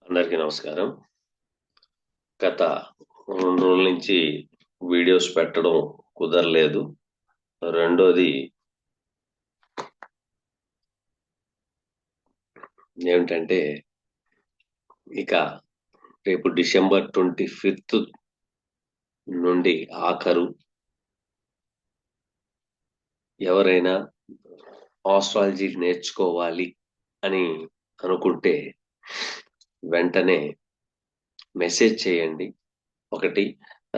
అందరికీ నమస్కారం. గత 2 రోజుల నుంచి వీడియోస్ పెట్టడం కుదరలేదు. రెండోది ఏమిటంటే, ఇక రేపు డిసెంబర్ 25థ్ నుండి ఆఖరు. ఎవరైనా ఆస్ట్రాలజీ నేర్చుకోవాలి అని అనుకుంటే వెంటనే మెసేజ్ చేయండి. ఒకటి.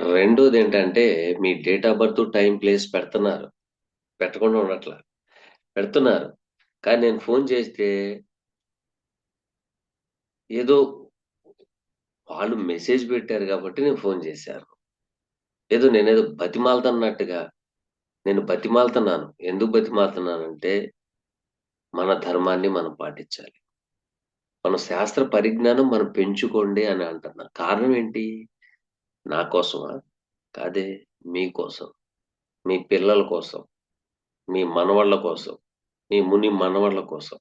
రెండోదేంటంటే, మీ date of birth, time, place పెడుతున్నారు. పెట్టకుండా ఉండట్లా. పెడుతున్నారు. కానీ నేను ఫోన్ చేస్తే ఏదో వాళ్ళు మెసేజ్ పెట్టారు కాబట్టి నేను ఫోన్ చేశాను. నేనేదో బతిమాలుతున్నట్టుగా నేను బతిమాలుతున్నాను. ఎందుకు బతిమాలుతున్నానంటే, మన ధర్మాన్ని మనం పాటించాలి. మన శాస్త్ర పరిజ్ఞానం మనం పెంచుకోండి అని అంటున్నా. కారణం ఏంటి? నా కోసమా? కాదే. మీకోసం, మీ పిల్లల కోసం, మీ మనవళ్ళ కోసం, మీ ముని మనవళ్ళ కోసం.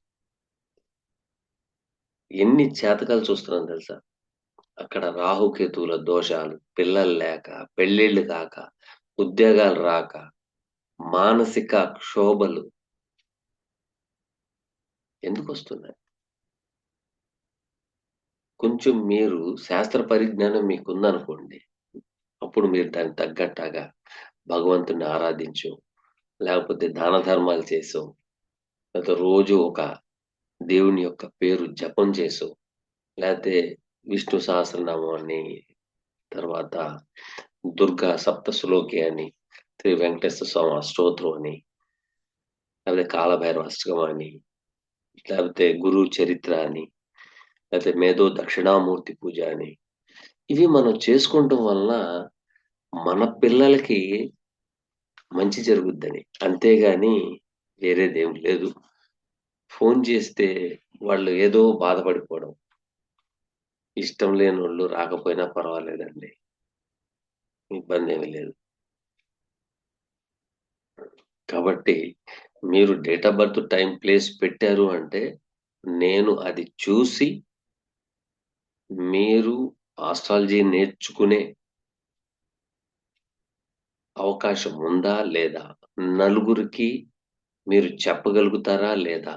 ఎన్ని జాతకాలు చూస్తున్నాను తెలుసా? అక్కడ రాహుకేతువుల దోషాలు, పిల్లలు లేక, పెళ్ళిళ్ళు కాక, ఉద్యోగాలు రాక, మానసిక క్షోభలు ఎందుకొస్తున్నాయి? కొంచెం మీరు శాస్త్ర పరిజ్ఞానం మీకుందనుకోండి. అప్పుడు మీరు దానికి తగ్గట్టుగా భగవంతుడిని ఆరాధించో, లేకపోతే దాన ధర్మాలు చేసో, లేకపోతే రోజు ఒక దేవుని యొక్క పేరు జపం చేసో, లేతే విష్ణు సహస్రనామం అని, తర్వాత దుర్గా సప్తశ్లోకి అని, శ్రీ వెంకటేశ్వర స్వామి స్తోత్రం అని, లేకపోతే కాలభైరవ అష్టకం అని, లేకపోతే గురు చరిత్ర అని, లేకపోతే మేధో దక్షిణామూర్తి పూజ అని, ఇవి మనం చేసుకుంటం వలన మన పిల్లలకి మంచి జరుగుద్దని. అంతేగాని వేరేదేం లేదు. ఫోన్ చేస్తే వాళ్ళు ఏదో బాధపడిపోవడం. ఇష్టం లేనోళ్ళు రాకపోయినా పర్వాలేదండి. ఇబ్బందేమీ లేదు. కాబట్టి మీరు date of birth, time, place పెట్టారు అంటే, నేను అది చూసి మీరు ఆస్ట్రాలజీ నేర్చుకునే అవకాశం ఉందా? లేదా? నలుగురికి మీరు చెప్పగలుగుతారా? లేదా?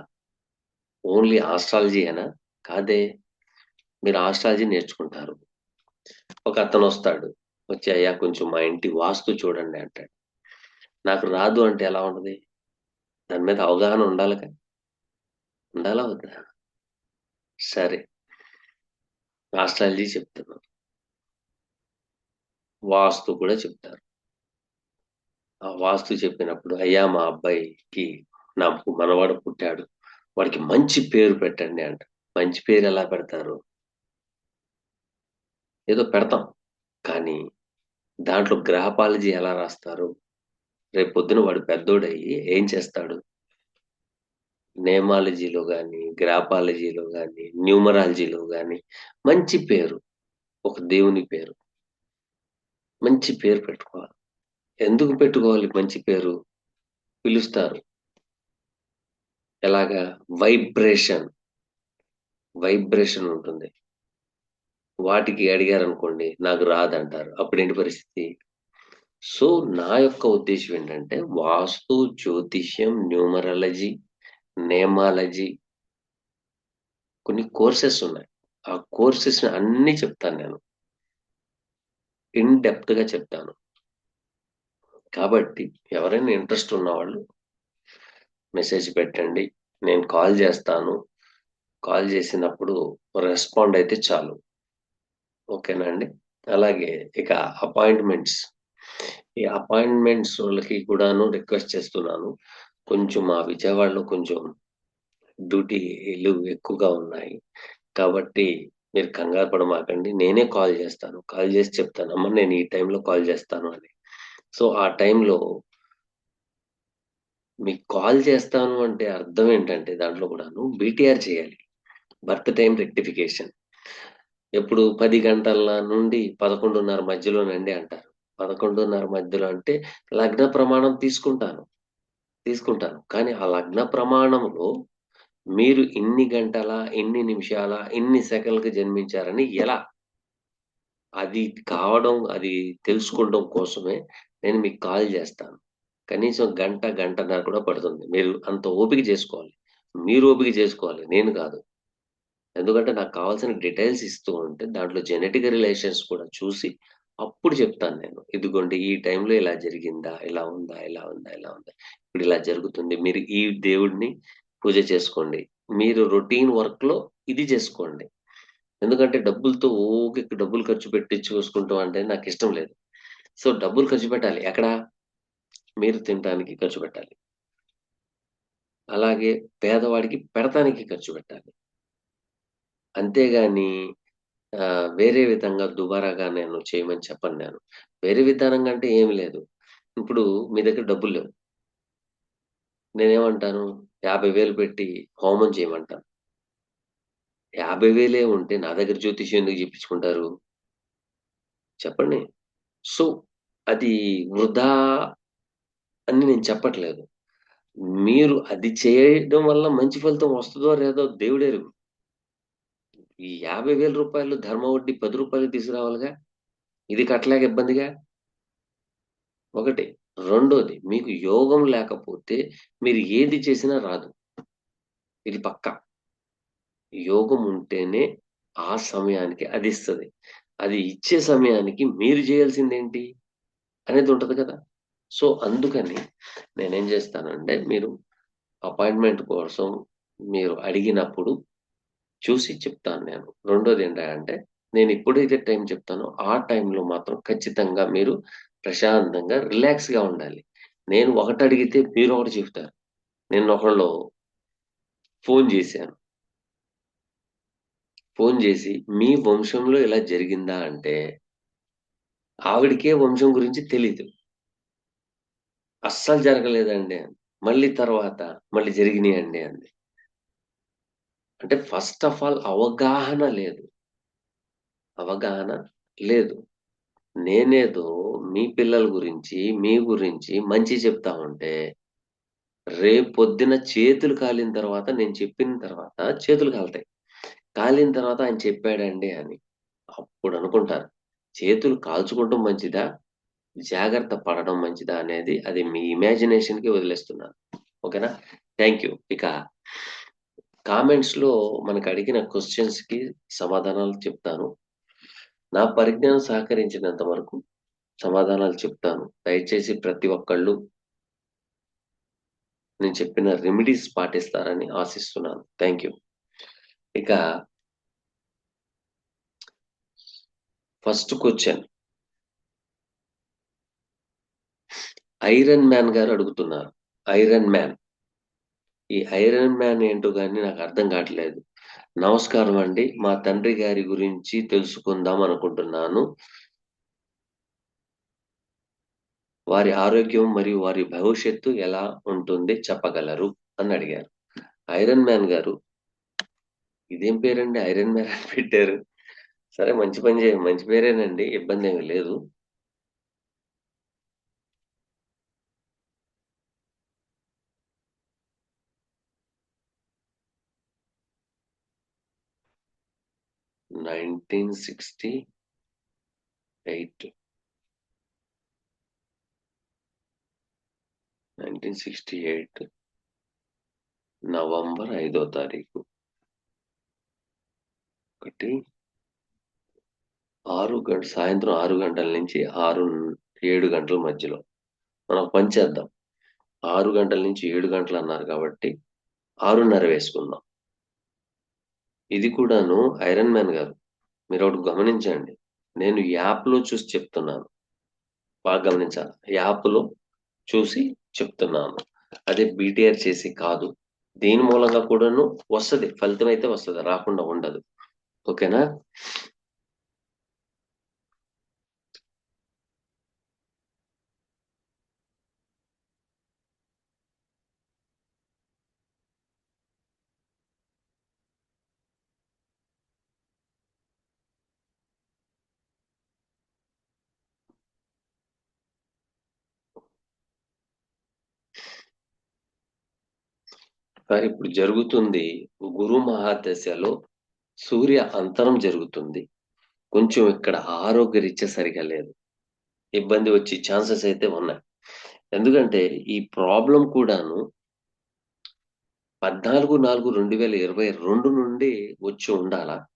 ఓన్లీ ఆస్ట్రాలజీయేనా? కాదే. మీరు ఆస్ట్రాలజీ నేర్చుకుంటారు. ఒకతనొస్తాడు. వచ్చి "అయ్యా కొంచెం మా ఇంటి వాస్తు చూడండి" అంటాడు. నాకు రాదు అంటే ఎలా ఉంటది? దాని మీద అవగాహన ఉండాలిగా. ఉండాలా వద్దా? సరే. ఆస్ట్రాలజీ చెప్తున్నాను. వాస్తు కూడా చెప్తారు. ఆ వాస్తు చెప్పినప్పుడు "అయ్యా మా అబ్బాయికి నాకు మనవడు పుట్టాడు. వాడికి మంచి పేరు పెట్టండి" అంటారు. మంచి పేరు ఎలా పెడతారు? ఏదో పెడతాం. కానీ దాంట్లో గ్రహపాలజీ ఎలా రాస్తారు? రేపొద్దున వాడు పెద్దోడయ్యి ఏం చేస్తాడు? నేమాలజీలో గాని, గ్రాపాలజీలో గాని, న్యూమరాలజీలో గాని మంచి పేరు. ఒక దేవుని పేరు. మంచి పేరు పెట్టుకోవాలి. ఎందుకు పెట్టుకోవాలి మంచి పేరు? పిలుస్తారు. ఎలాగా? వైబ్రేషన్. వైబ్రేషన్ ఉంటుంది. వాటికి అడిగారనుకోండి, నాకు రాదంటారు. అప్పుడేంటి పరిస్థితి? సో, నా యొక్క ఉద్దేశ్యం ఏంటంటే, వాస్తు, జ్యోతిష్యం, న్యూమరాలజీ, నేమాలజీ కొన్ని కోర్సెస్ ఉన్నాయి. ఆ కోర్సెస్‌ని అన్నీ చెప్తాను నేను. ఇన్ డెప్త్‌గా చెప్తాను. కాబట్టి ఎవరైనా ఇంట్రెస్ట్ ఉన్నవాళ్ళు మెసేజ్ పెట్టండి. నేను కాల్ చేస్తాను. కాల్ చేసినప్పుడు రెస్పాండ్ అయితే చాలు. ఓకేనా అండి? అలాగే ఇక అపాయింట్మెంట్స్. ఈ అపాయింట్మెంట్స్ వాళ్ళకి కూడాను రిక్వెస్ట్ చేస్తున్నాను. కొంచెం మా విజయవాడలో కొంచెం డ్యూటీలు ఎక్కువగా ఉన్నాయి. కాబట్టి మీరు కంగారు పడమాకండి. నేనే కాల్ చేస్తాను. కాల్ చేసి చెప్తాను. అమ్మ నేను ఈ టైంలో కాల్ చేస్తాను అని. సో, ఆ టైంలో మీకు కాల్ చేస్తాను అంటే అర్థం ఏంటంటే దాంట్లో కూడాను బీటీఆర్ చేయాలి. Birth time rectification. ఎప్పుడు 10 గంటల నుండి 11:30 మధ్యలోనండి అంటారు. 11:30 మధ్యలో అంటే లగ్న ప్రమాణం తీసుకుంటాను. తీసుకుంటాను. కానీ ఆ లగ్న ప్రమాణంలో మీరు ఇన్ని గంటల, ఇన్ని నిమిషాల, ఇన్ని సెకన్లకి జన్మించారని ఎలా? అది కావడం, అది తెలుసుకోవడం కోసమే నేను మీకు కాల్ జేస్తాను. కనీసం గంట, గంటన్నర కూడా పడుతుంది. మీరు అంత ఓపిక చేసుకోవాలి. మీరు ఓపిక చేసుకోవాలి. నేను కాదు. ఎందుకంటే నాకు కావాల్సిన డీటెయిల్స్ ఇస్తూ ఉంటే దాంట్లో జెనెటిక్ రిలేషన్స్ కూడా చూసి అప్పుడు చెప్తాను నేను. ఇదిగోండి ఈ టైంలో ఇలా జరిగిందా? ఇలా ఉందా? ఇలా ఉందా? ఇలా ఉందా? ఇప్పుడు ఇలా జరుగుతుంది. మీరు ఈ దేవుడిని పూజ చేసుకోండి. మీరు రొటీన్ వర్క్‌లో ఇది చేసుకోండి. ఎందుకంటే డబ్బులతో ఊకే డబ్బులు ఖర్చు పెట్టి చూసుకుంటాం అంటే నాకిష్టం లేదు. సో, డబ్బులు ఖర్చు పెట్టాలి. ఎక్కడ? మీరు తినటానికి ఖర్చు పెట్టాలి. అలాగే పేదవాడికి పెడతానికి ఖర్చు పెట్టాలి. అంతేగాని వేరే విధంగా దుబారాగా నేను చేయమని చెప్పను నేను. వేరే విధానంగా అంటే ఏమి లేదు. ఇప్పుడు మీ దగ్గర డబ్బులు లేవు. నేనేమంటాను? 50,000 పెట్టి హోమం చేయమంటాను. 50,000 ఉంటే నా దగ్గర జ్యోతిష్యం ఎందుకు జెప్పించుకుంటారు? చెప్పండి. సో, అది వృధా అని నేను చెప్పట్లేదు. మీరు అది చేయడం వల్ల మంచి ఫలితం వస్తదో లేదో దేవుడెరుగు. ఈ రూ. 50,000 ధర్మ వడ్డీ రూ. 10 తీసుకురావాలిగా. ఇది కట్టలేక ఇబ్బందిగా. ఒకటి. రెండోది మీకు యోగం లేకపోతే మీరు ఏది చేసినా రాదు. ఇది పక్కా. యోగం ఉంటేనే ఆ సమయానికి అది ఇస్తది. అది ఇచ్చే సమయానికి మీరు చేయాల్సిందేంటి అనేది ఉంటది కదా! సో, అందుకని నేనేం చేస్తానంటే మీరు అపాయింట్‌మెంట్ కోసం మీరు అడిగినప్పుడు చూసి చెప్తాను నేను. రెండోదేంటంటే, నేనెప్పుడైతే టైం చెప్తానో, ఆ టైంలో మాత్రం ఖచ్చితంగా మీరు ప్రశాంతంగా, రిలాక్స్‌గా ఉండాలి. నేను ఒకటడిగితే మీరొకటి చెప్తారు. నిన్నొకళ్ళు ఫోను జేశాను. ఫోను జేసి, "మీ వంశంలో ఇలా జరిగిందా?" అంటే, ఆవిడకే వంశం గురించి తెలీదు. "అస్సలు జరగలేదండి" అంది. మళ్ళీ తర్వాత, "మళ్ళీ జరిగినియండి" అంది. అంటే ఫస్ట్ ఆఫ్ ఆల్ అవగాహన లేదు. అవగాహన లేదు. నేనేదో మీ పిల్లల గురించి, మీ గురించి మంచి చెప్తా ఉంటే, రేపొద్దున చేతులు కాలిన తర్వాత నేను చెప్పిన తర్వాత చేతులు కాలుతాయి. కాలిన తర్వాత ఆయన చెప్పాడండి అని. అప్పుడనుకుంటారు. చేతులు కాల్చుకోవడం మంచిదా? జాగ్రత్త పడడం మంచిదా? అనేది అది మీ ఇమాజినేషన్‌కి వదిలేస్తున్నాను. ఓకేనా? Thank you. ఇక కామెంట్స్‌లో మనకడిగిన క్వెషన్స్‌కి సమాధానాలు చెప్తాను. నా పరిజ్ఞానం సహకరించినంత వరకు సమాధానాలు చెప్తాను. దయచేసి ప్రతి ఒక్కళ్ళు నేను చెప్పిన రెమెడీస్ పాటిస్తారని ఆశిస్తున్నాను. Thank you. ఇక ఫస్ట్ క్వెషన్ 'ఐరన్ మ్యాన్' గారు అడుగుతున్నారు. 'ఐరన్ మ్యాన్' ఈ 'ఐరన్ మ్యాన్' ఏంటో గాని నాకర్థం కావట్లేదు. నమస్కారం అండి. మా తండ్రి గారి గురించి తెలుసుకుందాం అనుకుంటున్నాను. వారి ఆరోగ్యం మరియు వారి భవిష్యత్తు ఎలా ఉంటుంది చెప్పగలరు? అని అడిగారు. 'ఐరన్ మ్యాన్' గారు ఇదేం పేరండి 'ఐరన్ మ్యాన్' అని పెట్టారు. సరే మంచి పేరేనండి. ఇబ్బందేమి లేదు. 1968 1968 నవంబర్ 5వ తారీఖు. ఒకటి సాయంత్రం 6 గంటల నుంచి 7 గంటల మధ్యలో. మనం ఒక పని చేద్దాం. 6 గంటల నుంచి 7 గంటలన్నారు కాబట్టి 6:30 వేసుకుందాం. ఇది కూడాను 'ఐరన్ మ్యాన్' గారు మీరొకటి గమనించండి. నేను యాప్‌లో చూసి చెప్తున్నాను. బాగా గమనించాలి. యాప్‌లో చూసి చెప్తున్నాను. అదే బీటీఆర్ చేసి కాదు. దీని మూలంగా కూడాను వస్తది. ఫలితమైతే వస్తది. రాకుండా ఉండదు. ఓకేనా? ఇప్పుడు జరుగుతుంది గురు మహాదశలో సూర్య అంతరం జరుగుతుంది. కొంచెం ఇక్కడ ఆరోగ్యరీత్యా సరిగా లేదు. ఇబ్బంది వచ్చే ఛాన్సెస్ అయితే ఉన్నాయి. ఎందుకంటే ఈ ప్రాబ్లమ్ కూడాను 14/4/2022 నుండి వచ్చి ఉండాలా.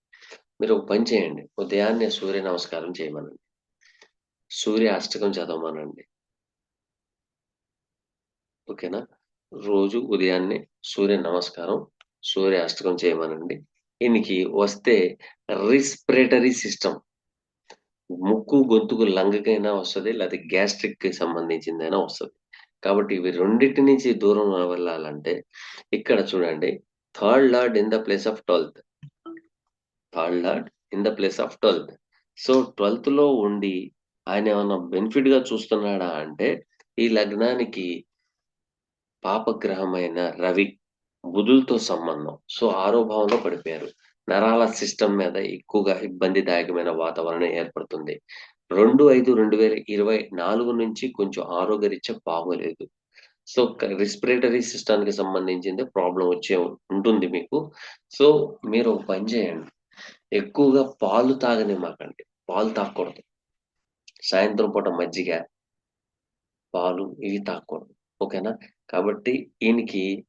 మీరు ఒక పని చేయండి. ఉదయాన్నే సూర్య నమస్కారం చేయమనండి. సూర్య అష్టకం చదవమనండి. ఓకేనా? రోజు ఉదయాన్నే సూర్య నమస్కారం, సూర్య అష్టకం చేయమనండి. ఈయనకి వస్తే రెస్పిరేటరీ సిస్టమ్ ముక్కు, గొంతుకు లంగకైనా వస్తది. లేతే గ్యాస్ట్రిక్‌కి సంబంధించిందైనా వస్తది. కాబట్టి ఇవి రెండిటి నుంచి దూరం వెళ్ళాలంటే ఇక్కడ చూడండి. Third lord in the place of 12థ్. Third lord in the place of 12థ్. సో 12థ్‌లో ఉండి ఆయన ఏమన్నా బెనిఫిట్‌గా చూస్తున్నాడా అంటే ఈ లగ్నానికి పాపగ్రహమైన రవి, బుధులతో సంబంధం. సో ఆరో భావంలో పడిపోయారు. నరాల సిస్టమ్ మీద ఎక్కువగా ఇబ్బందిదాయకమైన వాతావరణం ఏర్పడుతుంది. 2/5/2024 నుంచి కొంచెం ఆరోగ్యరీత్యా బాగోలేదు. సో రెస్పిరేటరీ సిస్టమ్‌కి సంబంధించింది ప్రాబ్లమ్ వచ్చే ఉంటుంది మీకు. సో మీరు ఒక పని చేయండి. ఎక్కువగా పాలు తాగనివ్వకండి. పాలు తాగకూడదు. సాయంత్రం పూట మజ్జిగ, పాలు ఇవి తాగకూడదు. ఓకేనా? కాబట్టి ఈయనకి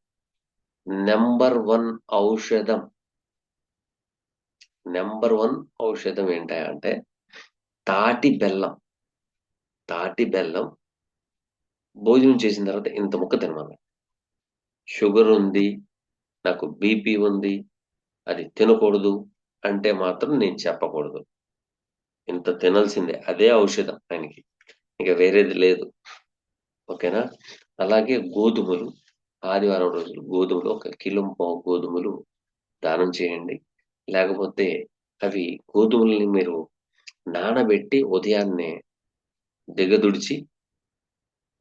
నంబర్ 1 ఔషధం, నంబర్ 1 ఔషధం ఏంటంటే తాటి బెల్లం. తాటి బెల్లం భోజనం చేసిన తర్వాత ఇంత ముక్క తినమనండి. షుగర్ ఉంది, నాకు బీపీ ఉంది, అది తినకూడదు అంటే మాత్రం నేను చెప్పకూడదు. ఇంత తినాల్సిందే. అదే ఔషధం ఆయనకి. ఇక వేరేది లేదు. ఓకేనా? అలాగే గోధుమలు, ఆదివారం రోజులు గోధుమలు ఒక కిలో పావు గోధుమలు దానం చేయండి. లేకపోతే అవి గోధుమలని మీరు నానబెట్టి ఉదయాన్నే దిగదుడిచి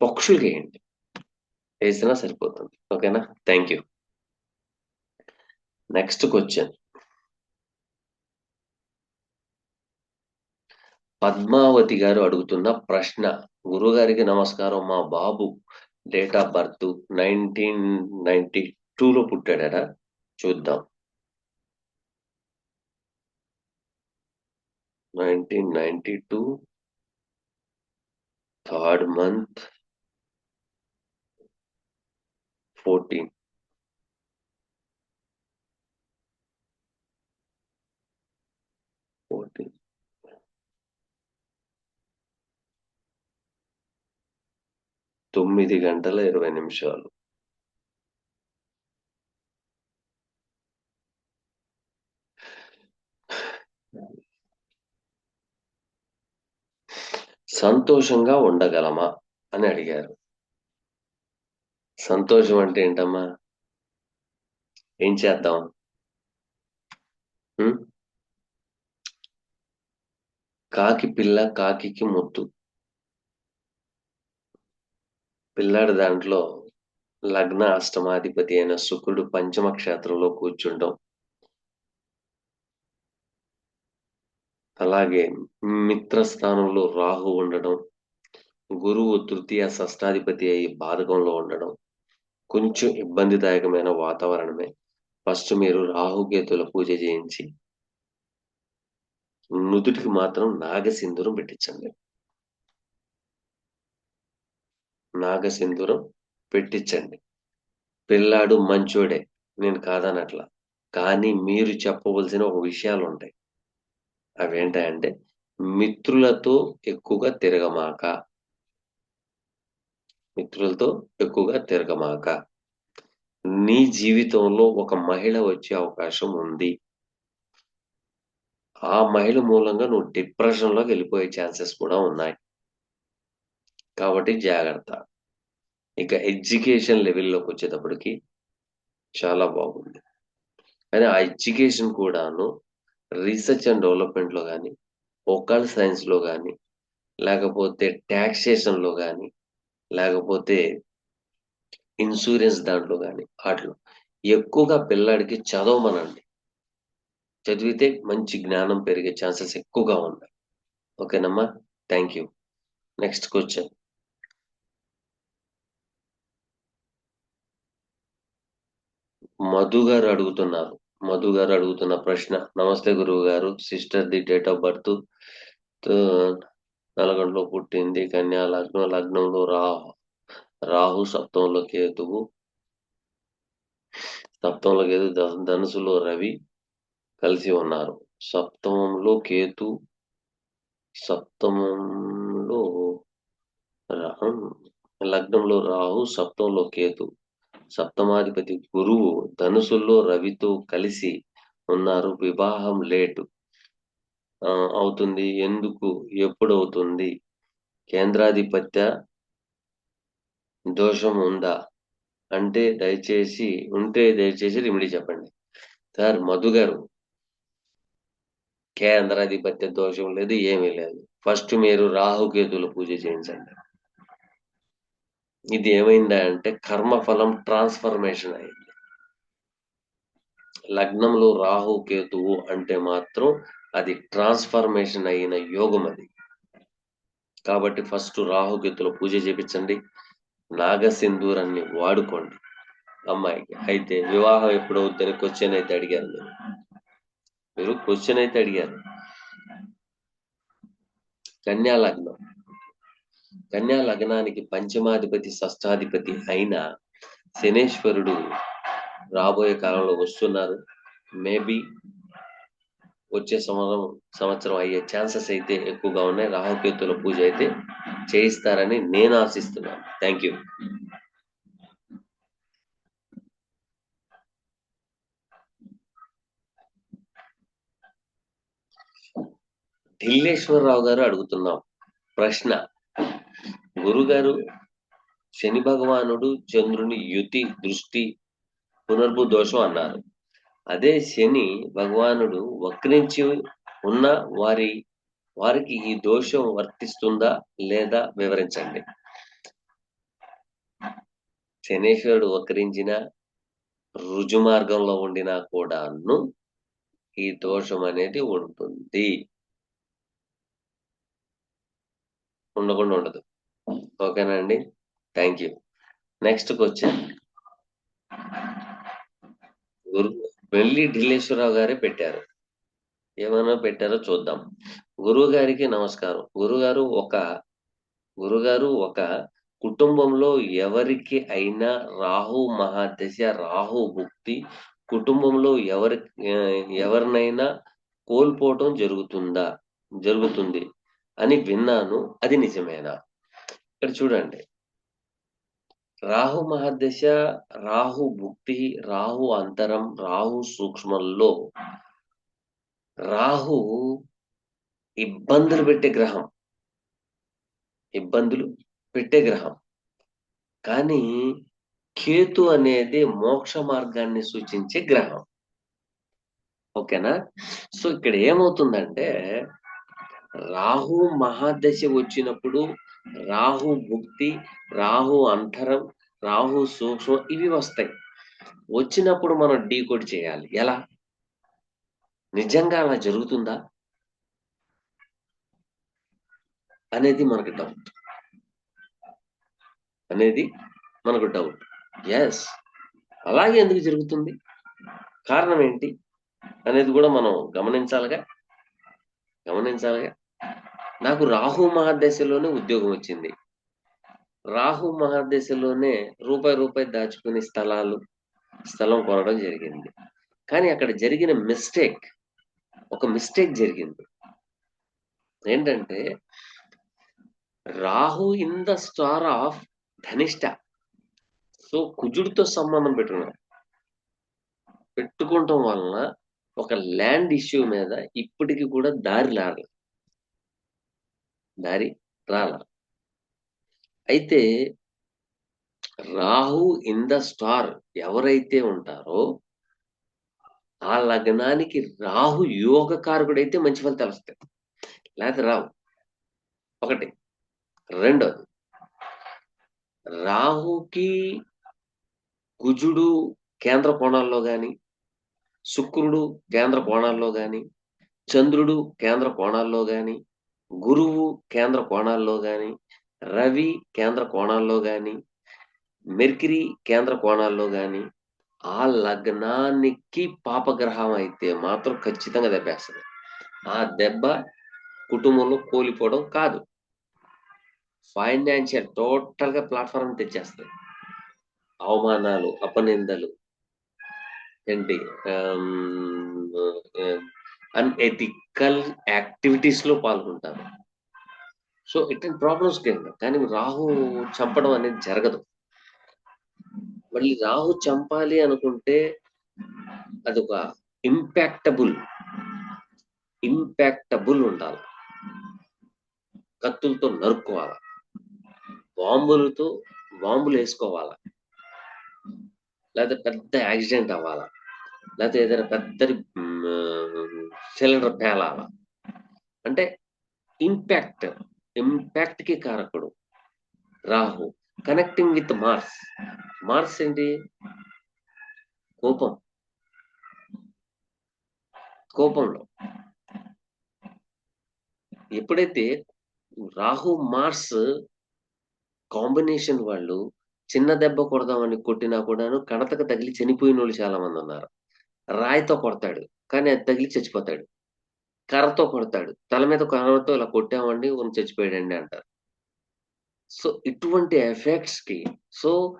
పక్షులకేయండి. వేసినా సరిపోతుంది. ఓకేనా? Thank you. Next question. Padmavathi గారు అడుగుతున్న ప్రశ్న. గురుగారికి నమస్కారం. మా బాబు డేట్ ఆఫ్ బర్త్ 1992లో పుట్టాడట. చూద్దాం. 1992 థర్డ్ మంత్ 14. 14. 9:20. సంతోషంగా ఉండగలమా అని అడిగారు. సంతోషం అంటే ఏంటమ్మా? ఏం చేద్దాం? హ్మ్? కాకి పిల్ల కాకికి ముద్దు. పిల్లాడి దాంట్లో లగ్న అష్టమాధిపతి అయిన శుక్రుడు పంచమ క్షేత్రంలో కూర్చుంటాం. అలాగే మిత్రస్థానంలో రాహు ఉండడం, గురువు తృతీయ షష్టాధిపతి అయి బాధకంలో ఉండడం కొంచెం ఇబ్బందిదాయకమైన వాతావరణమే. ఫస్ట్ మీరు రాహుకేతుల పూజ చేయించి నుదుటికి మాత్రం నాగసింధూరం పెట్టించండి. నాగసింధూరం పెట్టించండి. పిల్లాడు మంచోడే, నేను కాదనట్లా. కానీ మీరు చెప్పవలసిన ఒక విషయాలుంటాయి. అవేంటంటే మిత్రులతో ఎక్కువగా తిరగమాక. మిత్రులతో ఎక్కువగా తిరగమాక. నీ జీవితంలో ఒక మహిళ వచ్చే అవకాశం ఉంది. ఆ మహిళ మూలంగా నువ్వు డిప్రెషన్‌లోకి వెళ్ళిపోయే ఛాన్సెస్ కూడా ఉన్నాయి. కాబట్టి జాగ్రత్త. ఇక ఎడ్యుకేషన్ లెవెల్‌లోకొచ్చేటప్పటికి చాలా బాగుంది. కానీ ఆ ఎడ్యుకేషన్ కూడాను రీసెర్చ్ అండ్ డెవలప్‌మెంట్‌లో గాని, వోకల్ సైన్స్‌లో గాని, లేకపోతే టాక్సేషన్‌లో గాని, లేకపోతే ఇన్సూరెన్స్ దాంట్లో గాని ఆటిలో ఎక్కువగా పిల్లాడికి చదవమనండి. చదివితే మంచి జ్ఞానం పెరిగే ఛాన్సెస్ ఎక్కువగా ఉన్నాయి. ఓకేనమ్మా? Thank you. Next question. Madhu గారు అడుగుతున్నారు. మధు గారు అడుగుతున్న ప్రశ్న. నమస్తే గురువు గారు. Sister the date of birth నల్గొండలో పుట్టింది. కన్యా లగ్నం. లగ్నంలో రాహు, సప్తమంలో కేతువు. సప్తమంలో కేతు, ధనుసులో రవి కలిసి ఉన్నారు. సప్తమంలో కేతు, సప్తమంలో లగ్నంలో రాహు, సప్తమంలో కేతు. సప్తమాధిపతి గురువు ధనుసుల్లో రవితో కలిసి ఉన్నారు. వివాహం లేటు అవుతుంది. ఎందుకు? ఎప్పుడు అవుతుంది? కేంద్రాధిపత్య దోషం ఉందా? దయచేసి రెమెడీ చెప్పండి. సార్ మధు గారు, కేంద్రాధిపత్య దోషం లేదు, ఏమీ లేదు. ఫస్ట్ మీరు రాహుకేతుల పూజ చేయించండి. ఇది ఏమైందా అంటే కర్మఫలం ట్రాన్స్ఫర్మేషన్ అయింది. లగ్నంలో రాహు కేతువు అంటే మాత్రం అది ట్రాన్స్ఫర్మేషన్ అయిన యోగం అది. కాబట్టి ఫస్ట్ రాహుకేతుల పూజ చేపించండి. నాగసింధూరాన్ని వాడుకోండి అమ్మాయికి. అయితే వివాహం ఎప్పుడవుతుందని క్వశ్చన్ అయితే అడిగారు మీరు క్వశ్చన్ అయితే అడిగారు. కన్యా లగ్నం. కన్యా లగ్నానికి పంచమాధిపతి షష్టాధిపతి అయిన శనేశ్వరుడు రాబోయే కాలంలో వస్తున్నారు. మేబీ వచ్చే సంవత్సరం అయ్యే ఛాన్సెస్ అయితే ఎక్కువగా ఉన్నాయి. రాహుకేతుల పూజ అయితే చేయిస్తారని నేను ఆశిస్తున్నాను. Thank you. ఢిల్లేశ్వరరావు గారు అడుగుతున్నాం ప్రశ్న. గురుగారు, శని భగవానుడు చంద్రుని యుతి, దృష్టి, పునర్భు దోషం అన్నారు. అదే శని భగవానుడు వక్రించి ఉన్న వారికి ఈ దోషం వర్తిస్తుందా లేదా వివరించండి. శనేశ్వరుడు వక్రించిన రుజు మార్గంలో ఉండినా కూడాను ఈ దోషం అనేది ఉంటుంది. ఉండకుండా ఉండదు. ఓకేనా అండి? Thank you. నెక్స్ట్ క్వశ్చన్ వెల్లి ఢిల్లేశ్వరరావు గారే పెట్టారు. ఏమైనా పెట్టారో చూద్దాం. గురువు గారికి నమస్కారం. గురుగారు ఒక కుటుంబంలో ఎవరికి అయినా రాహు మహాదశ, రాహు భుక్తి కుటుంబంలో ఎవరినైనా కోల్పోవటం జరుగుతుంది అని విన్నాను. అది నిజమేనా? ఇక్కడ చూడండి, రాహు మహాదశ, రాహు భుక్తి, రాహు అంతరం, రాహు సూక్ష్మంలో రాహు ఇబ్బందులు పెట్టే గ్రహం. కానీ కేతు అనేది మోక్ష మార్గాన్ని సూచించే గ్రహం. ఓకేనా? సో ఇక్కడ ఏమవుతుందంటే రాహు మహాదశ వచ్చినప్పుడు రాహు భుక్తి, రాహు అంతరం, రాహు సూక్ష్మం ఇవి వస్తాయి. వచ్చినప్పుడు మనం డీకోడ్ చేయాలి. ఎలా? నిజంగా అలా జరుగుతుందా అనేది మనకు డౌట్. ఎస్, అలాగే ఎందుకు జరుగుతుంది, కారణం ఏంటి అనేది కూడా మనం గమనించాలిగా. నాకు రాహు మహాదశలోనే ఉద్యోగం వచ్చింది. రాహు మహాదశలోనే రూపాయి దాచుకుని స్థలం కొనడం జరిగింది. కానీ అక్కడ జరిగిన ఒక మిస్టేక్ జరిగింది. ఏంటంటే Rahu in the star of Dhanishta. So కుజుడితో సంబంధం పెట్టుకోవటం వలన ఒక ల్యాండ్ ఇష్యూ మీద ఇప్పటికి కూడా దారి రాల. అయితే రాహు ఇన్ ద స్టార్ ఎవరైతే ఉంటారో ఆ లగ్నానికి రాహు యోగకారకుడైతే మంచి ఫలితాలు వస్తాయి, లేకపోతే రావు. ఒకటి. రెండోది, రాహుకి కుజుడు కేంద్ర కోణాల్లో గాని, శుక్రుడు కేంద్ర కోణాల్లో గాని, చంద్రుడు కేంద్ర కోణాల్లో గాని, గురువు కేంద్ర కోణాల్లో గాని, రవి కేంద్ర కోణాల్లో గాని, మెర్క్యూరీ కేంద్ర కోణాల్లో గాని, ఆ లగ్నానికి పాపగ్రహం అయితే మాత్రం ఖచ్చితంగా దెబ్బేస్తది. ఆ దెబ్బ కుటుంబంలో కూలిపోవడం కాదు. ఫైనాన్షియల్ టోటల్‌గా ప్లాట్‌ఫార్మ్ తెచ్చేస్తది. అవమానాలు, అపనిందలు ఏంటి అన్‌ఎథికల్ యాక్టివిటీస్‌లో పాల్గొంటారు. సో, ఇట్లాంటి ప్రాబ్లమ్స్ కానీ రాహు చంపడం అనేది జరగదు. మళ్ళీ రాహు చంపాలి అనుకుంటే అదొక ఇంపాక్టబుల్, ఇంపాక్టబుల్ ఉండాలి. కత్తులతో నరుక్కోవాల. బాంబులతో బాంబులేసుకోవాల. లేతే పెద్ద యాక్సిడెంట్ అవ్వాల. లేతే ఏదైనా పెద్దది సిలిండర్ పేలాల. అంటే ఇంపాక్ట్, ఇంపాక్ట్‌కి కారకుడు Rahu. Connecting with Mars. Mars ఏంటి? కోపం. కోపంలో. ఎప్పుడైతే రాహు, మార్స్ కాంబినేషన్ వాళ్ళు చిన్న దెబ్బ కొడదామని కొట్టినా కూడాను కణతకు తగిలి చనిపోయినోళ్ళు చాలా మందున్నారు. రాయితో కొడతాడు. కానీ అది తగిలి చచ్చిపోతాడు. కర్రతో కొడతాడు. తల మీద కర్రతో ఇలా కొట్టామండి చచ్చిపోయాడండి అంటారు. సో, ఇటువంటి ఎఫెక్ట్స్‌కి సో,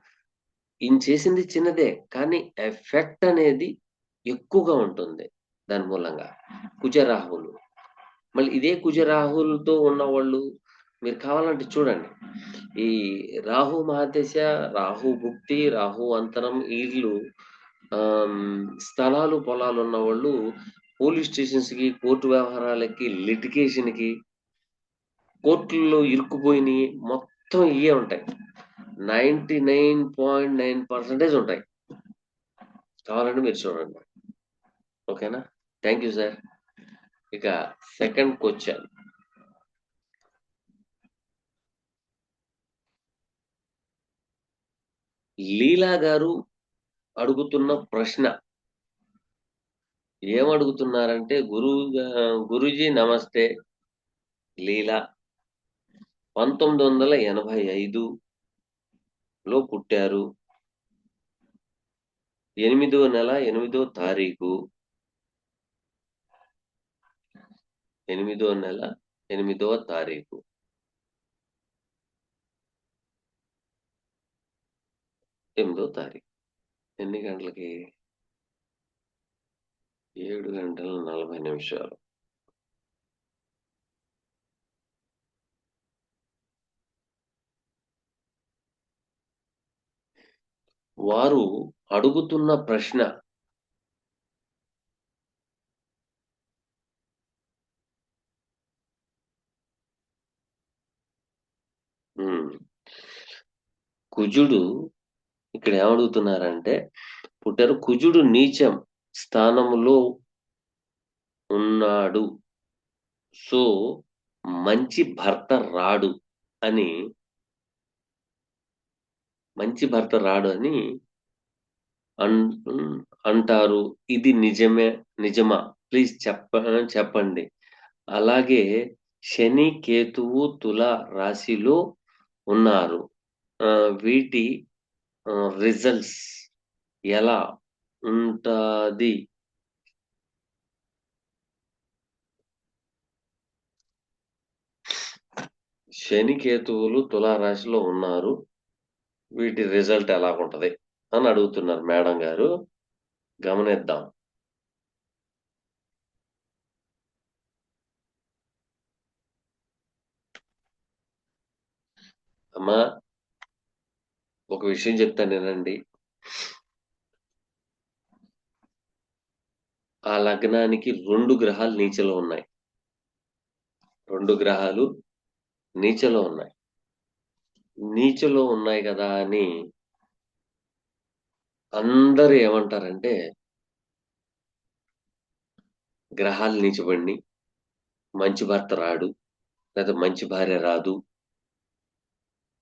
ఈయన చేసింది చిన్నదే. కానీ ఎఫెక్ట్ అనేది ఎక్కువగా ఉంటుంది దాని మూలంగా. కుజరాహువులు. మళ్ళీ ఇదే కుజరాహువులతో ఉన్నవాళ్ళు మీరు కావాలంటే చూడండి. ఈ రాహు మహాదశ, రాహు భుక్తి, రాహు అంతరం ఈళ్ళు స్థలాలు, పొలాలు ఉన్నవాళ్ళు పోలీస్ స్టేషన్స్‌కి, కోర్టు వ్యవహారాలకి, లిటిగేషన్‌కి, కోర్టుల్లో ఇరుక్కుపోయినియి మొత్తం ఇయ్యే ఉంటాయి. 99.9% ఉంటాయి. కావాలంటే మీరు చూడండి. ఓకేనా? Thank you sir. ఇక సెకండ్ క్వెషన్. లీలా గారు అడుగుతున్న ప్రశ్న ఏమడుగుతున్నారంటే గురూజీ నమస్తే. లీలా 1985లో పుట్టారు. 8వ నెల 8వ తారీఖు. 8వ నెల 8వ తారీఖు. 8వ తారీఖు. ఎన్ని గంటలకి? 7:40. వారు అడుగుతున్న ప్రశ్న హ్మ్. కుజుడు ఇక్కడ ఏమడుగుతున్నారంటే పుట్టారు. కుజుడు నీచం స్థానములో ఉన్నాడు. సో, మంచి భర్త రాడు అని మంచి భర్త రాడు అని అన్ అంటారు. ఇది నిజమా? ప్లీజ్ చెప్పండి. అలాగే శని, కేతువు తుల రాశిలో ఉన్నారు. వీటి రిజల్ట్స్ ఎలా ఉంటాది? శని, కేతువులు తుల రాశిలో ఉన్నారు. వీటి రిజల్ట్ ఎలాగుంటది? అని అడుగుతున్నారు మేడం గారు. గమనిద్దాం. అమ్మా ఒక విషయం చెప్తాను వినండి. ఆ లగ్నానికి 2 గ్రహాలు నీచలో ఉన్నాయి. 2 గ్రహాలు నీచలో ఉన్నాయి. నీచలో ఉన్నాయి గదా అని అందరూ ఏమంటారంటే, గ్రహాలు నీచబడినియి. మంచి భర్త రాడు. లేదా మంచి భార్య రాదు.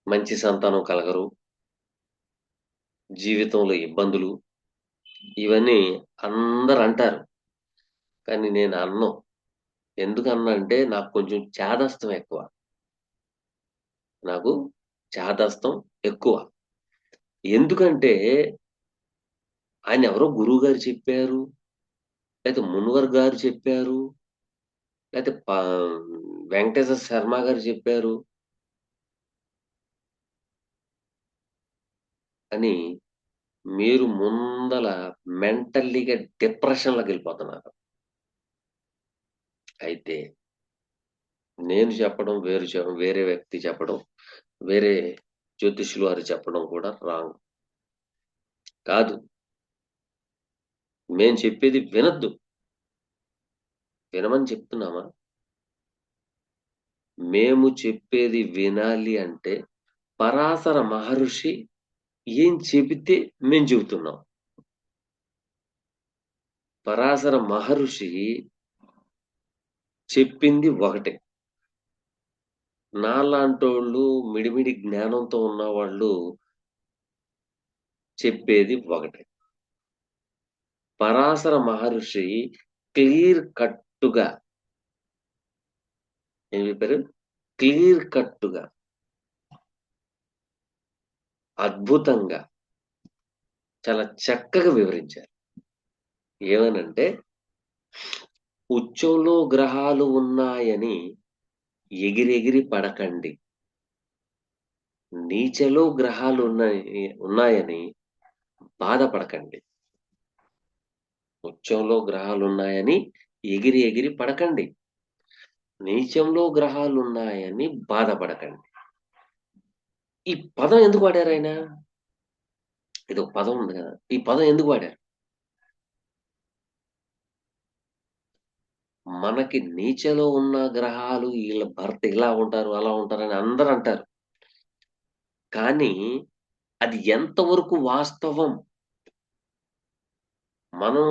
మంచి సంతానం కలగరు. జీవితంలో ఇబ్బందులు. ఇవన్నీ అందరంటారు. కానీ నేను అనను. ఎందుకన్నా అంటే నాకు కొంచెం చాదస్తం ఎక్కువ. నాకు చాదస్తం ఎక్కువ. ఎందుకంటే ఆయన ఎవరో గురువు గారు చెప్పారు, లేతే మునివర్ గారు చెప్పారు, లేతే వెంకటేశ్వర శర్మ గారు చెప్పారు అని మీరు ముందల మెంటల్లీగా డిప్రెషన్‌లోకెళ్ళిపోతున్నారు. అయితే నేను చెప్పడం వేరే వ్యక్తి చెప్పడం, వేరే జ్యోతిష్యులు వారు చెప్పడం కూడా రాంగ్. కాదు. మేము చెప్పేది వినొద్దు. వినమని చెప్తున్నామా? మేము చెప్పేది వినాలి అంటే పరాశర మహర్షి ఏం చెబితే మేము చెబుతున్నాం. పరాశర మహర్షి చెప్పింది ఒకటే. నాలాంటోళ్ళు మిడిమిడి జ్ఞానంతో ఉన్నవాళ్ళు చెప్పేది ఒకటే. పరాశర మహర్షి క్లియర్ కట్టుగా ఏం చెప్పారు? క్లియర్ కట్టుగా, అద్భుతంగా, చాలా చక్కగా వివరించారు. ఏమనంటే, ఉచ్చంలో గ్రహాలు ఉన్నాయని ఎగిరెగిరి పడకండి. నీచలో ఉన్నాయని బాధపడకండి. ఉచ్చంలో గ్రహాలున్నాయని ఎగిరి ఎగిరి పడకండి. నీచంలో గ్రహాలున్నాయని బాధపడకండి. ఈ పదం ఎందుకు వాడారాయన? ఇదొక పదం ఉంది కదా! ఈ పదం ఎందుకు వాడారు? మనకి నీచలో ఉన్న గ్రహాలు ఈళ్ళ భర్త ఇలా ఉంటారు, అలా ఉంటారని అందరూ అంటారు. కానీ అది ఎంతవరకు వాస్తవం? మనం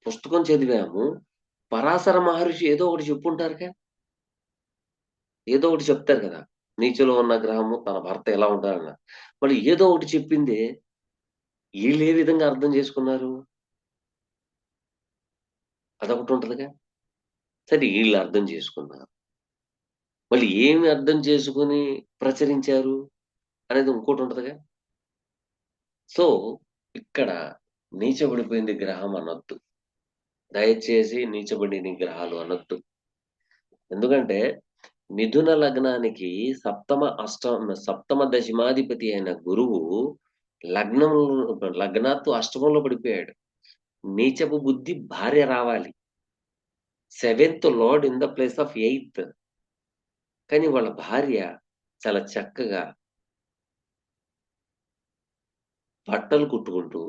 పుస్తకం చదివాము. పరాశర మహర్షి ఏదో ఒకటి చెప్పుంటారుగా. ఏదో ఒకటి చెప్తారు కదా! నీచలో ఉన్న గ్రహము తన భర్త ఎలా ఉంటారన్న. మళ్ళీ ఏదో ఒకటి చెప్పిందే ఈళ్ళే విధంగా అర్థం చేసుకున్నారు? అదొకటి ఉంటదిగా. సరే ఈళ్ళు అర్థం చేసుకున్నారు. మళ్ళీ ఏమి అర్థం చేసుకొని ప్రచురించారు అనేది ఇంకోటుంటదిగా. సో, ఇక్కడ నీచబడిపోయింది గ్రహం అనొద్దు. దయచేసి నీచబడిన గ్రహాలు అనొద్దు. ఎందుకంటే మిథున లగ్నానికి సప్తమ దశమాధిపతి అయిన గురువు లగ్నం లగ్నాత్తు అష్టమంలో పడిపోయాడు. నీచపు బుద్ధి భార్య రావాలి. Seventh lord in the place of eighth. కానీ వాళ్ళ భార్య చాలా చక్కగా బట్టలు కుట్టుకుంటూ,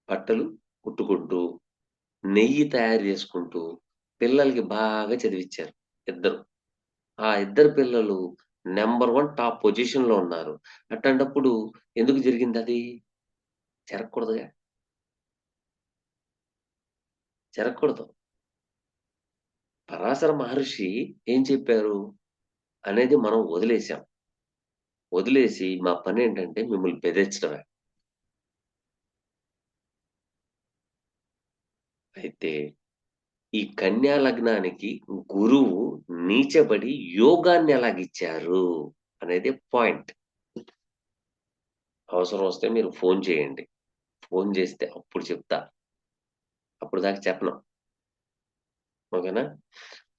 బట్టలు కుట్టుకుంటూ, నెయ్యి తయారు చేసుకుంటూ, పిల్లలకి బాగా చదివిచ్చారు ఇద్దరు. ఆ ఇద్దరు పిల్లలు నంబర్ 1 టాప్ పొజిషన్‌లో ఉన్నారు. అట్లాంటప్పుడు ఎందుకు జరిగిందది? జరగకూడదుగా. జరగకూడదు. పరాశర మహర్షి ఏం చెప్పారు అనేది మనం వదిలేసాం. వదిలేసి మా పనేంటంటే మిమ్మల్ని బెదిరించడమే. అయితే ఈ కన్యా లగ్నానికి గురువు నీచబడి యోగాన్ని ఎలాగిచ్చారు అనేది పాయింట్. అవసరం వస్తే మీరు ఫోను చేయండి. ఫోను చేస్తే అప్పుడు చెప్తా. అప్పటిదాకా చెప్పను. ఓకేనా?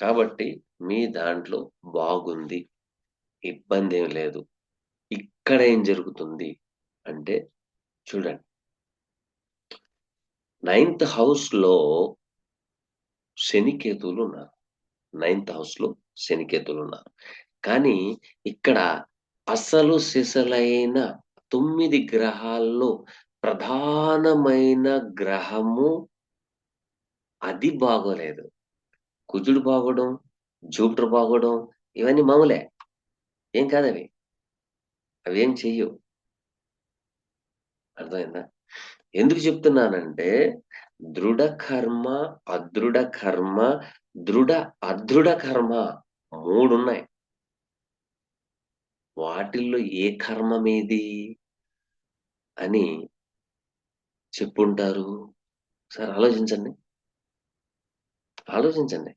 కాబట్టి మీ దాంట్లో బాగుంది. ఇబ్బందేం లేదు. ఇక్కడ ఏం జరుగుతుంది అంటే చూడండి. నైన్త్ హౌస్‌లో శనికేతువులున్నారు. నైన్త్ హౌస్‌లో శనికేతువులున్నారు. కానీ ఇక్కడ అసలు సిసలైన 9 గ్రహాల్లో ప్రధానమైన గ్రహము అది బాగోలేదు. కుజుడు బాగోడం, జూపిటర్ బాగోడం ఇవన్నీ మామూలే. ఏం కాదవి. అవేం చెయ్యవు. అర్థమైందా? ఎందుకు చెప్తున్నానంటే దృఢ కర్మ, అదృఢ కర్మ, దృఢ అదృఢ కర్మ 3 ఉన్నాయి. వాటిల్లో ఏ కర్మ మీది అని చెప్పుంటారు? ఒకసారి ఆలోచించండి. ఆలోచించండి.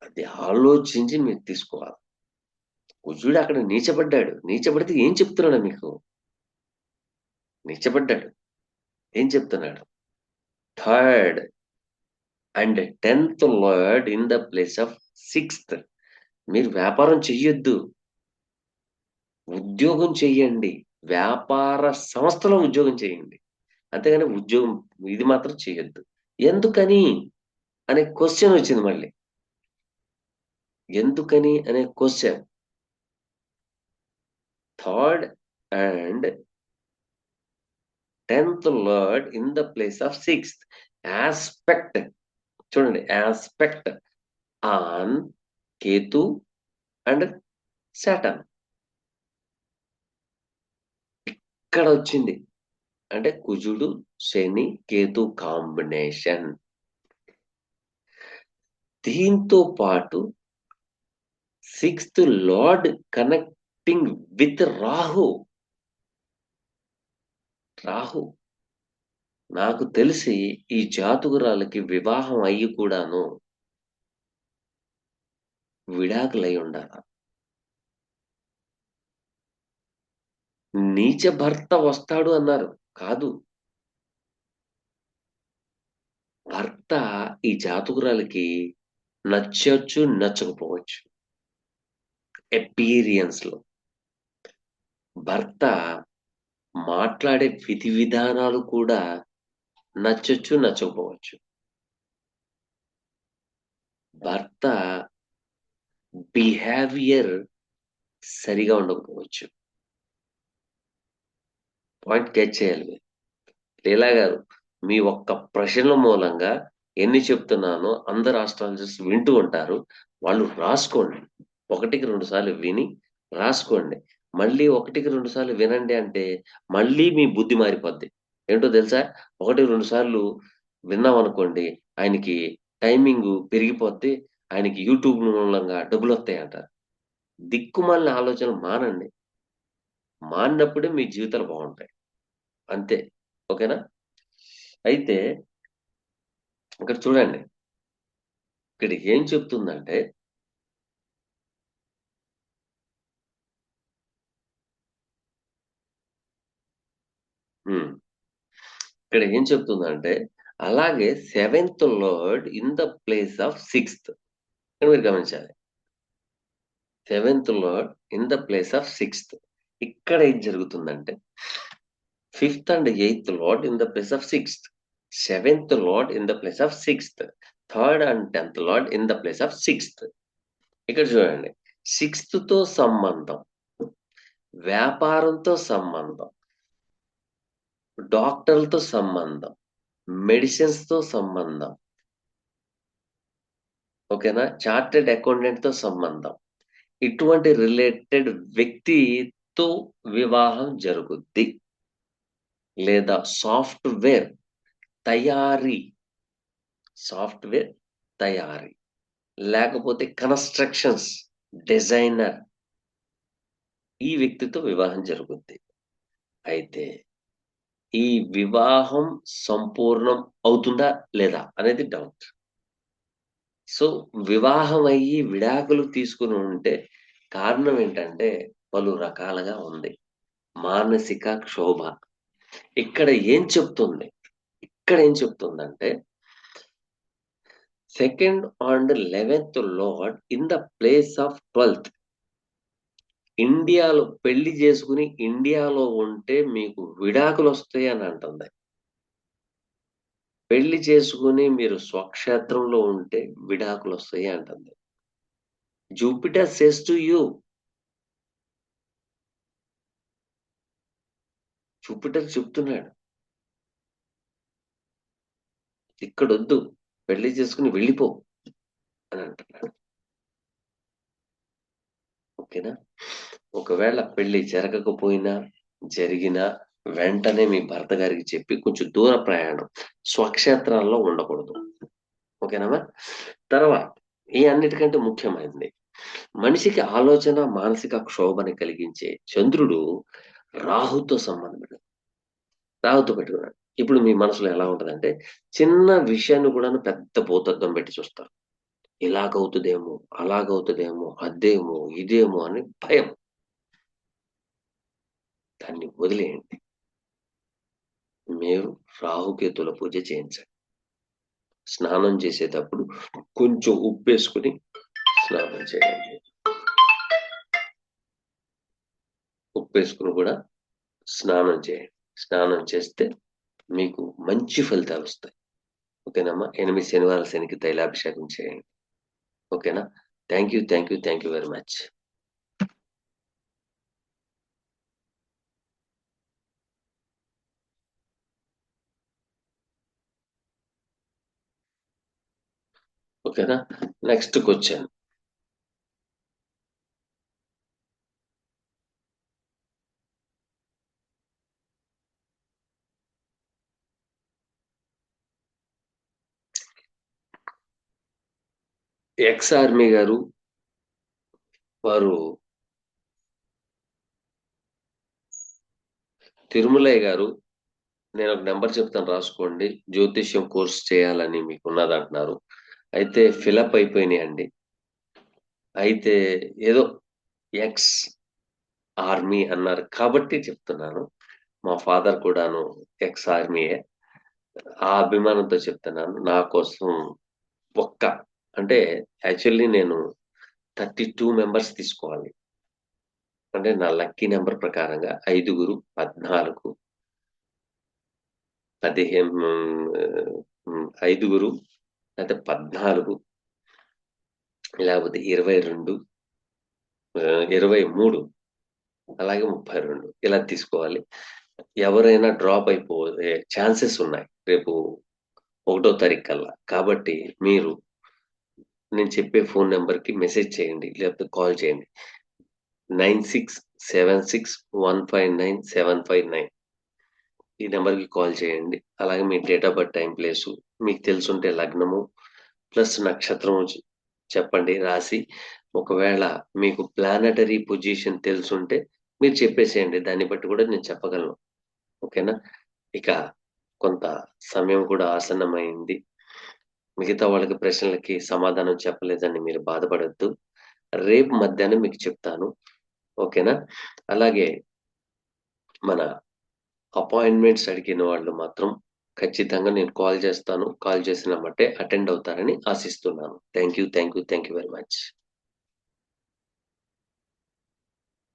అది ఆలోచించి మీరు తీసుకోవాలి. కుజుడు అక్కడ నీచబడ్డాడు. నీచబడితే ఏం చెప్తున్నాడు మీకు? నిచ్చబడ్డాడు. ఏం చెప్తున్నాడు? Third and 10th lord in the place of 6th. మీరు వ్యాపారం చెయ్యొద్దు, ఉద్యోగం చెయ్యండి. వ్యాపార సంస్థలో ఉద్యోగం చేయండి. అంతేగాని ఉద్యోగం ఇది మాత్రం చేయొద్దు. ఎందుకని అనే క్వశ్చన్ వచ్చింది మళ్ళీ. ఎందుకని అనే question. Third and 10th lord in the place of 6th. Aspect చూడండి, aspect on Ketu and Saturn. ఇక్కడ వచ్చింది అంటే కుజుడు శని కేతు కాంబినేషన్. దీంతో పాటు 6th lord connecting with Rahu. నాకు తెలిసి ఈ జాతకురాలకి వివాహం అయ్యి కూడాను విడాకులై ఉండాల. నీచ భర్త వస్తాడు అన్నారు, కాదు. భర్త ఈ జాతకురాలకి నచ్చొచ్చు, నచ్చకపోవచ్చు. ఎపీరియన్స్ లో భర్త మాట్లాడే విధి విధానాలు కూడా నచ్చొచ్చు, నచ్చకపోవచ్చు. భర్త బిహేవియర్ సరిగా ఉండకపోవచ్చు. పాయింట్ క్యాచ్ చేయాలి మీరు. లీలా గారు, మీ ఒక్క ప్రశ్నల మూలంగా ఎన్ని చెప్తున్నానో అందరు ఆస్ట్రాలజిస్ట్ వింటూ ఉంటారు. వాళ్ళు రాసుకోండి, 1కి 2 సార్లు విని రాసుకోండి. మళ్ళీ 1కి 2 సార్లు వినండి అంటే మళ్ళీ మీ బుద్ధి మారిపోద్ది. ఏంటో తెలుసా? 1, 2 సార్లు విన్నాం అనుకోండి, ఆయనకి టైమింగ్ పెరిగిపోద్ది, ఆయనకి యూట్యూబ్ మూలంగా డబ్బులు వస్తాయంటారు. దిక్కుమాలిన ఆలోచనలు మానండి. మాన్నప్పుడే మీ జీవితాలు బాగుంటాయి. అంతే. ఓకేనా? అయితే ఇక్కడ చూడండి, ఇక్కడ ఏం చెప్తుందంటే ఇక్కడ ఏం చెప్తుందంటే అలాగే 7th lord in the place of 6th. మీరు గమనించాలి, 7th lord in the place of 6th. ఇక్కడ ఏం జరుగుతుందంటే 5th and 8th lord in the place of 6th, 7th lord in the place of 6th, third and 10th lord in the place of 6th. ఇక్కడ చూడండి, 6th తో సంబంధం, వ్యాపారంతో సంబంధం, డాక్టర్లతో సంబంధం, medicines తో సంబంధం, ఓకేనా, చార్టెడ్ అకౌంటెంట్ తో సంబంధం, ఇటువంటి రిలేటెడ్ వ్యక్తితో వివాహం జరుగుద్ది. లేదా సాఫ్ట్వేర్ తయారీ, లేకపోతే కన్స్ట్రక్షన్స్ డిజైనర్, ఈ వ్యక్తితో వివాహం జరుగుద్ది. అయితే ఈ వివాహం సంపూర్ణం అవుతుందా లేదా అనేది డౌట్. సో వివాహం అయ్యి విడాకులు తీసుకుని ఉంటే కారణం ఏంటంటే పలు రకాలుగా ఉంది. మానసిక క్షోభ. ఇక్కడ ఏం చెప్తుందంటే 2nd and 11th lord in the place of 12th. ఇండియాలో పెళ్లి చేసుకుని ఇండియాలో ఉంటే మీకు విడాకులు వస్తాయి అని అంటుంది. పెళ్లి చేసుకుని మీరు స్వక్షేత్రంలో ఉంటే విడాకులు వస్తాయి అంటుంది. Jupiter says to you, Jupiter చెప్తున్నాడు ఇక్కడొద్దు, పెళ్లి చేసుకుని వెళ్ళిపో అని అంటున్నాడు. ఓకేనా? ఒకవేళ పెళ్లి జరగకపోయినా జరిగినా వెంటనే మీ భర్త గారికి చెప్పి కొంచెం దూర ప్రయాణం, స్వక్షేత్రాల్లో ఉండకూడదు. ఓకేనా? తర్వాత ఈ అన్నిటికంటే ముఖ్యమైనది, మనిషికి ఆలోచన మానసిక క్షోభని కలిగించే చంద్రుడు రాహుతో పెట్టుకున్నాడు. ఇప్పుడు మీ మనసులో ఎలా ఉంటదంటే చిన్న విషయాన్ని కూడా పెద్ద భూతద్దం పెట్టి చూస్తారు. ఇలాగవుతుందేమో, అలాగవుతుందేమో, అదేమో ఇదేమో అని భయం. దాన్ని వదిలేయండి. మీరు రాహుకేతుల పూజ చేయించండి. స్నానం చేసేటప్పుడు కొంచెం ఉప్పేసుకొని స్నానం చేయండి. ఉప్పేసుకొని కూడా స్నానం చేయండి. స్నానం చేస్తే మీకు మంచి ఫలితాలొస్తాయి. ఓకేనమ్మా. 8 శనివారాల శనికి తైలాభిషేకం చేయండి. ఓకేనా? Thank you. Thank you. Thank you very much. ఓకేనా? Next question. ఎక్స్ ఆర్మీ గారు వారు తిరుమలయ్య గారు నేను ఒక నెంబర్ చెప్తాను రాసుకోండి. జ్యోతిష్యం కోర్స్ చేయాలని మీకున్నదంటున్నారు. అయితే ఫిలప్ అయిపోయినాయండి. అయితే ఏదో ఎక్స్ ఆర్మీ అన్నారు కాబట్టి చెప్తున్నాను. మా ఫాదర్ కూడాను ఎక్స్ ఆర్మీయే. ఆ అభిమానంతో చెప్తున్నాను. నా కోసం ఒక్క అంటే యాక్చువల్లీ నేను 32 మెంబర్స్ తీసుకోవాలి. అంటే నా లక్కీ నంబర్ ప్రకారంగా 5, 14, 15 5 లేకపోతే 14 లేకపోతే 22 23 అలాగే 32 ఇలా తీసుకోవాలి. ఎవరైనా డ్రాప్ అయిపోయే ఛాన్సెస్ ఉన్నాయి. రేపు 1 తారీఖు కల్లా. కాబట్టి మీరు నేను చెప్పే ఫోన్ నంబర్‌కి మెసేజ్ చేయండి. లేకపోతే కాల్ చేయండి. 9676159759 ఈ నంబర్‌కి కాల్ చేయండి. అలాగే మీ date of birth, time, place మీకు తెలిసుంటే లగ్నము ప్లస్ నక్షత్రం చెప్పండి రాసి. ఒకవేళ మీకు ప్లానెటరీ పొజిషన్ తెలిసుంటే మీరు చెప్పేసేయండి. దాన్ని బట్టి కూడా నేను చెప్పగలను. ఓకేనా? ఇక కొంత సమయం కూడా ఆసన్నమైంది. మిగతా వాళ్ళకి ప్రశ్నలకి సమాధానం చెప్పలేదని మీరు బాధపడొద్దు. రేపు మధ్యాహ్నం మీకు చెప్తాను. ఓకేనా? అలాగే మన అపాయింట్మెంట్స్ అడిగిన వాళ్ళు మాత్రం ఖచ్చితంగా నేను కాల్ చేస్తాను. కాల్ చేసిన మట్టే అటెండ్ అవుతారని ఆశిస్తున్నాను. Thank you. Thank you. Thank you very much.